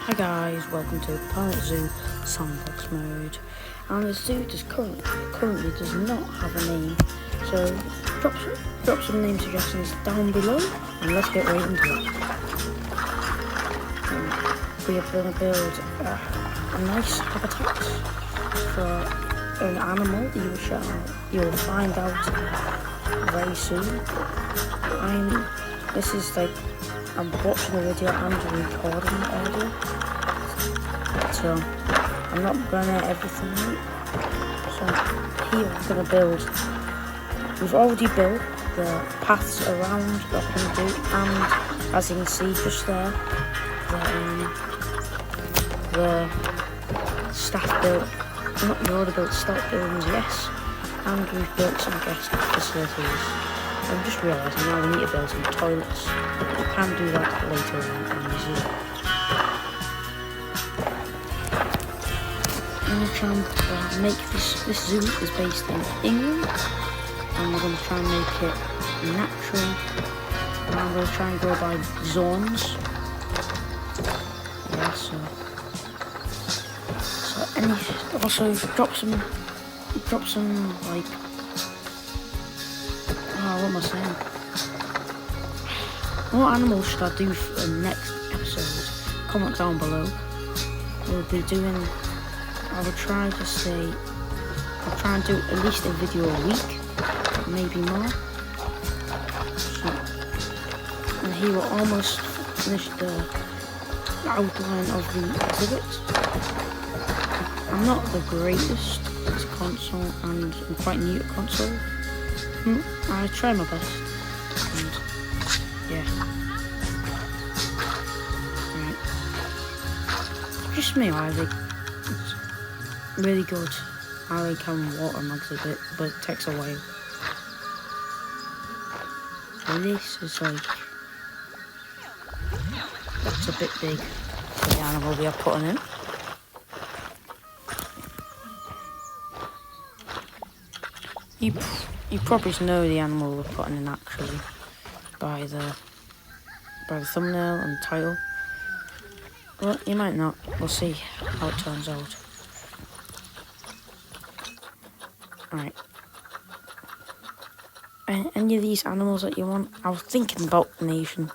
Hi guys, welcome to Planet Zoo Sandbox mode. And the zoo currently does not have a name, so drop some name suggestions down below and let's get right into it. We are going to build a nice habitat for an animal you will find out very soon. I'm watching the video and recording the audio, so I'm not going to edit everything out. So here we're going to build. We've already built the paths around the honeydew, and as you can see just there, the staff built. Not already built staff buildings, yes, and we've built some guest facilities. I'm just realising now we need to build some toilets. We can do that later on in the zoo. I'm going to try and make this zoo is based in England, and we're going to try and make it natural, and I'm going to try and go by zones. Yeah, so also drop some like, what am I saying? What animals should I do for the next episode? Comment down below. I will try and do at least a video a week, maybe more. So, and here we're almost finished the outline of the exhibit. I'm not the greatest at console, and I'm quite new to console. I try my best, and yeah. Right. Just me, I think it's really good. I like having water in my exhibit, but it takes a while. And this is like, that's a bit big for the animal we are putting in. You probably know the animal we're putting in actually by the thumbnail and the title. Well, you might not. We'll see how it turns out. Alright. Any of these animals that you want? I was thinking about an Asian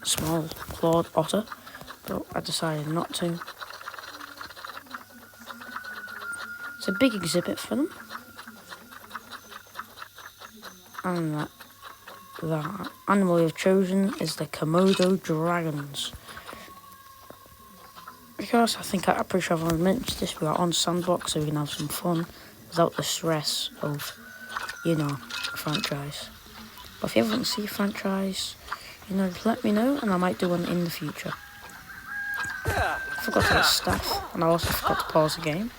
small clawed otter, but I decided not to. It's a big exhibit for them. And that animal we've chosen is the Komodo dragons. Because I'm pretty sure I've mentioned this, we are on Sandbox, so we can have some fun without the stress of, a franchise. But if you ever want to see a franchise, just let me know and I might do one in the future. I forgot to get staff, and I also forgot to pause the game.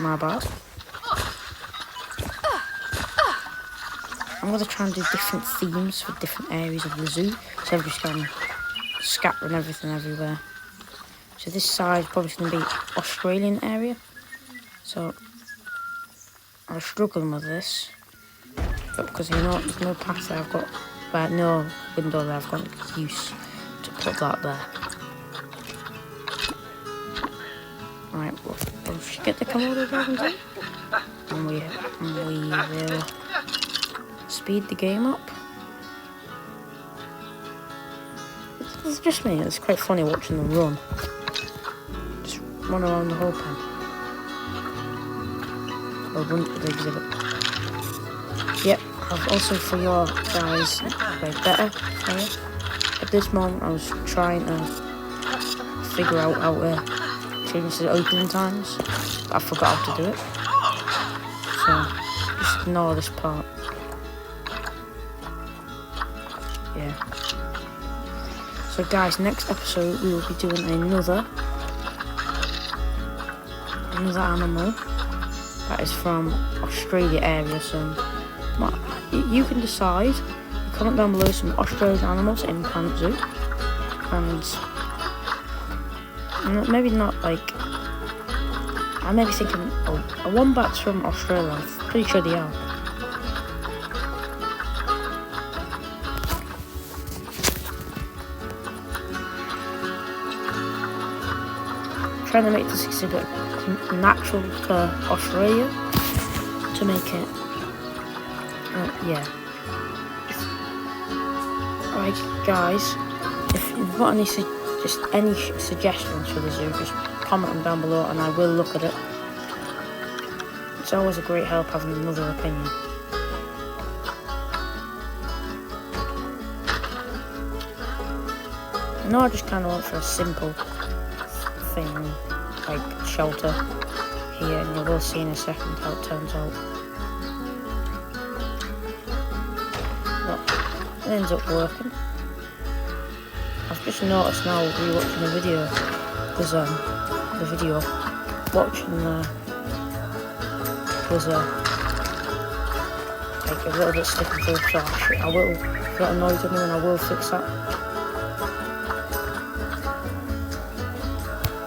My bad. I'm going to try and do different themes for different areas of the zoo, so everybody's kind of scattering everything everywhere. So this side is probably going to be Australian area, so I was struggling with this, but because there's no path there, I've got, no window there, I've got an excuse to put that there. Right, we should get the Komodo dragons in, and we will speed the game up. It's just me, it's quite funny watching them run. Just run around the whole pen. Or run to the exhibit. Yep, I've also for your guys better. At this moment I was trying to figure out how to change the opening times, but I forgot how to do it. So just ignore this part. Yeah. So guys, next episode we will be doing another animal that is from Australia area. So you can decide. Comment down below some Australian animals in Planet Zoo, and maybe not like. I may be thinking, a wombat's from Australia. I'm pretty sure they are. trying to make this exhibit natural to Australia to make it. Yeah. Alright, guys. If you've got any suggestions for the zoo, just comment them down below, and I will look at it. It's always a great help having another opinion. I know I just kind of went for a simple thing, like shelter here, and you will see in a second how it turns out. But it ends up working. I've just noticed now, rewatching the video, there's the video, watching there's like a little bit sticking through, so I will get annoyed with me and I will fix that.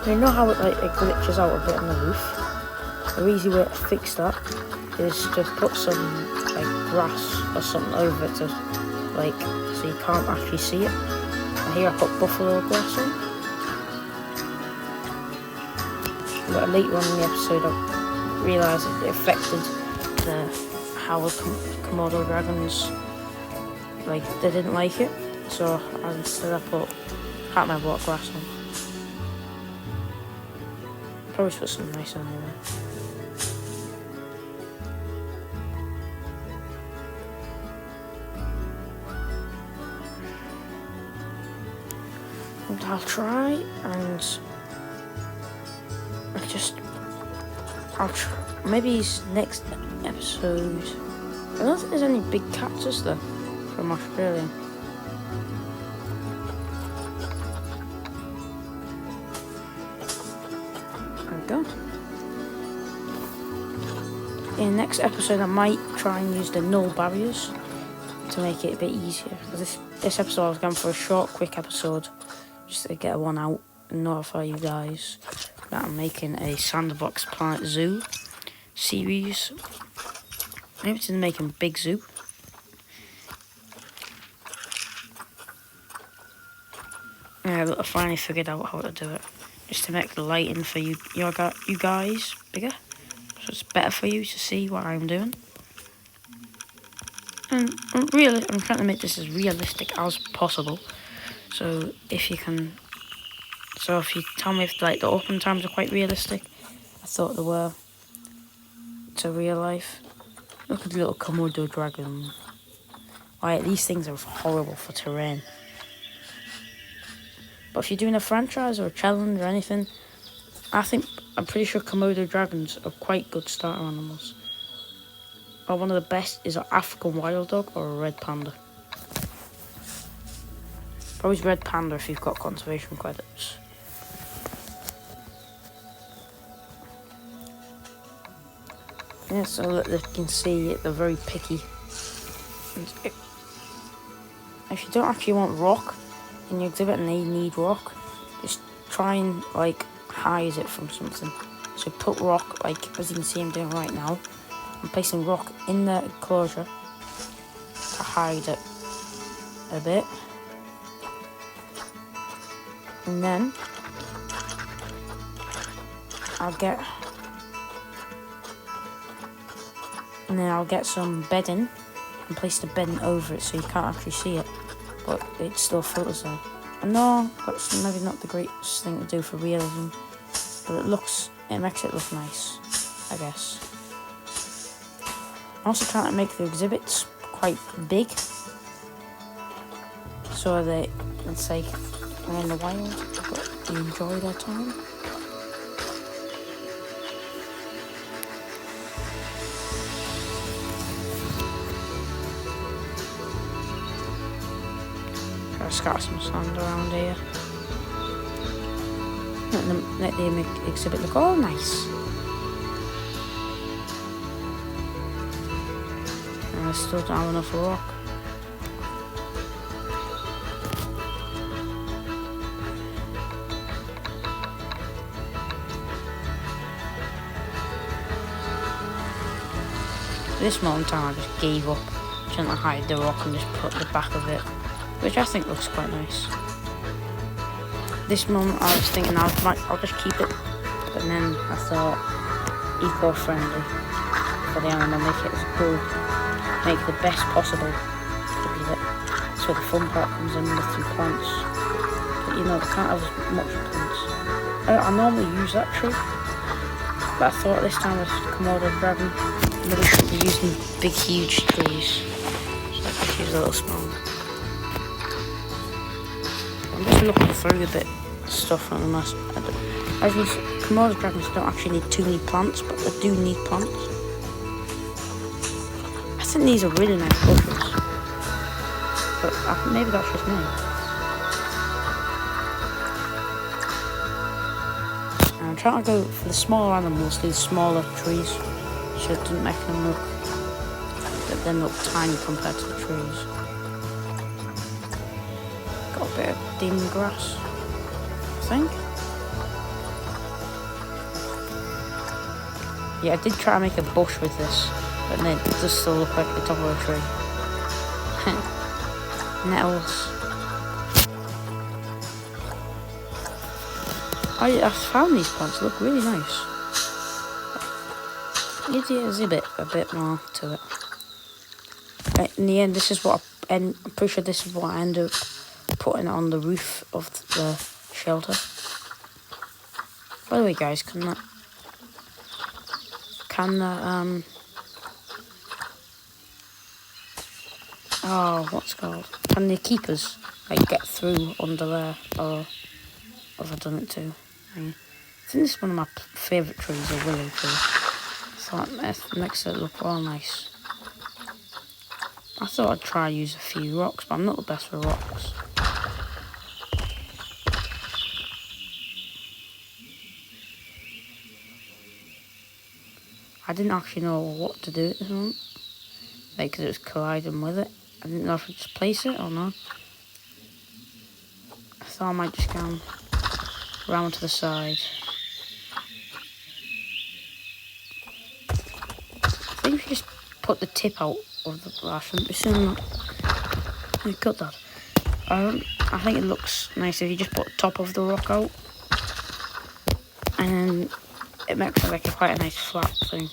You know how it glitches out a bit on the roof? The easy way to fix that is to put some like grass or something over it to so you can't actually see it. And here I put buffalo grass on. But later on in the episode I realised it affected how the Komodo dragons, they didn't like it. So instead I put, can't remember what grass on. Probably put something nice on anyway. And I'll try and maybe next episode. I don't think there's any big cactus there from Australia. There we go. In the next episode I might try and use the null barriers to make it a bit easier. Because this episode I was going for a short, quick episode, just to get one out and notify you guys that I'm making a Sandbox Planet Zoo series. Maybe to make a big zoo. Yeah, but I finally figured out how to do it. Just to make the lighting for you guys bigger. So it's better for you to see what I'm doing. And really, I'm trying to make this as realistic as possible. So if you tell me if the open times are quite realistic, I thought they were to real life. Look at the little Komodo dragon. Right, these things are horrible for terrain. But if you're doing a franchise or a challenge or anything, I'm pretty sure Komodo dragons are quite good starter animals. Or one of the best is an African wild dog or a red panda. Probably red panda if you've got conservation credits. Yeah, so that they can see they're very picky. If you don't actually want rock in your exhibit and they need rock, just try and hide it from something. So put rock, as you can see I'm doing right now. I'm placing rock in the enclosure to hide it a bit. And then I'll get some bedding and place the bedding over it so you can't actually see it, but it still floats there. I know that's maybe not the greatest thing to do for realism, but it makes it look nice, I guess. I'm also trying to make the exhibits quite big, so they are in the wild, but they enjoy their time. Try to scatter some sand around here. Let the exhibit look all nice. And I still don't have enough rock. This moment in time I just gave up trying to hide the rock and just put the back of it, which I think looks quite nice. This moment I was thinking I'll just keep it but then I thought eco-friendly for the animal, make it as good, make it the best possible to be it. So the fun part comes in with some plants, but you know, they can't have as much plants. I normally use that tree, but I thought this time with Komodo dragon, maybe we shouldn't be using big huge trees, so let's use a little smaller. I'm just looking through a bit of stuff on the nice. As you see, Komodo dragons don't actually need too many plants, but they do need plants. I think these are really nice bushes, but maybe that's just me. And I'm trying to go for the smaller animals, do smaller trees, so it doesn't make them look, that they look tiny compared to the trees. Got a bit of demon grass, I think. Yeah, I did try to make a bush with this, but then it does still look like the top of a tree. Nettles. I found these plants look really nice. Gives you a bit more to it. In the end, this is what I'm pretty sure this is what I end up putting on the roof of the shelter. By the way, guys, what's it called? Can the keepers like get through under there, or have I done it too? I think this is one of my favourite trees, a willow tree. So that makes it look all nice. I thought I'd try use a few rocks, but I'm not the best with rocks. I didn't actually know what to do at this moment, like, because it was colliding with it. I didn't know if I'd just place it or not. I thought I might just go around to the side. I think if you just put the tip out of the glass, I shouldn't be cut that. I think it looks nice if you just put the top of the rock out, and then it makes it like quite a nice flat thing.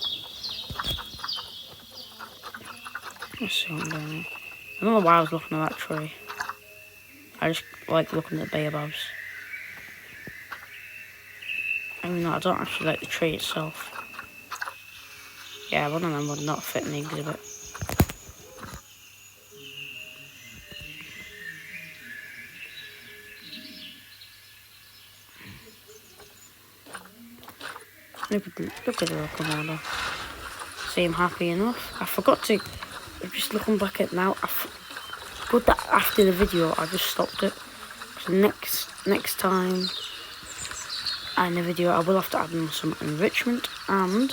Let's see what I'm doing here. I don't know why I was looking at that tree. I just like looking at the baobabs. I mean, no, I don't actually like the tree itself. Yeah, one of them would not fit in the exhibit. Look at the Komodo. Seem happy enough. I forgot to. Just looking back at it now, but that after the video, I just stopped it. So next time, in the video, I will have to add in some enrichment and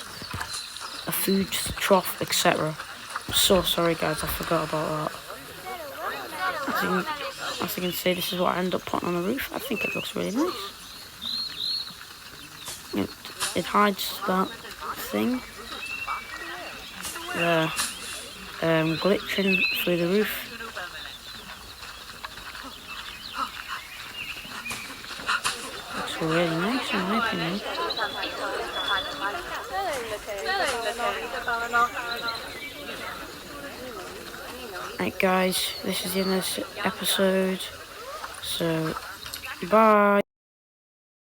a food trough, etc. I'm so sorry, guys, I forgot about that. As you can see, this is what I end up putting on the roof. I think it looks really nice. It hides that thing. Glitching through the roof. Looks really nice in my opinion. Right, guys, this is the end of this episode. So, bye.